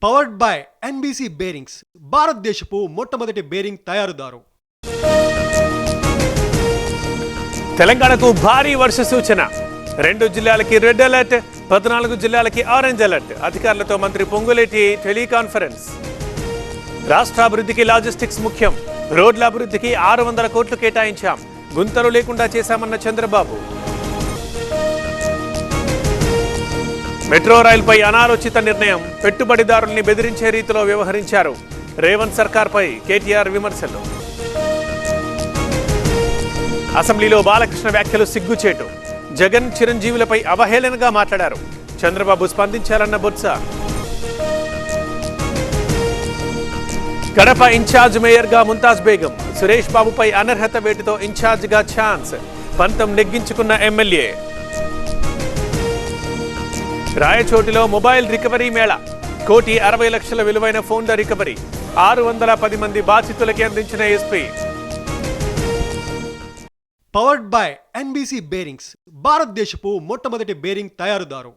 Powered by NBC bearings, భారతదేశపు మొట్టమొదటి bearing తయారుదారు. తెలంగాణకు భారీ వర్ష సూచన. 2 జిల్లాలకి రెడ్ అలర్ట్, 14 జిల్లాలకి ఆరెంజ్ అలర్ట్. అధికారులతో మంత్రి పొంగులేటి టెలికాన్ఫరెన్స్. రాష్ట్ర అభివృద్ధికి లాజిస్టిక్స్ ముఖ్యం. రోడ్ల అభివృద్ధికి 600 కోట్లు కేటాయించాం. గుంతలు లేకుండా చేశామన్న చంద్రబాబు. మెట్రో రైల్పై అనాలోచిత నిర్ణయం. పెట్టుబడిదారుల్ని బెదిరించే రీతిలో వ్యవహరించారు. రేవంత్ సర్కార్పై కేటీఆర్ విమర్శలు. అసెంబ్లీలో బాలకృష్ణ వ్యాఖ్యలు సిగ్గుచేటు. జగన్ చిరంజీవులపై అవహేళనగా మాట్లాడారు. చంద్రబాబు స్పందించాలన్న బొత్స. కడప ఇన్ఛార్జ్ మేయర్గా ముంతాజ్ బేగం. సురేష్ బాబుపై అనర్హత వేటుతో ఇన్ఛార్జ్గా ఛాన్స్. పంతం నెగ్గించుకున్న ఎమ్మెల్యే. రాయచోటిలో మొబైల్ రికవరీ మేళా. 1,60,00,000 విలువైన ఫోన్ల రికవరీ. 610 మంది బాధితులకి అందించిన SP. Powered by NBC bearings, భారతదేశపు మొట్టమొదటి బేరింగ్ తయారుదారు.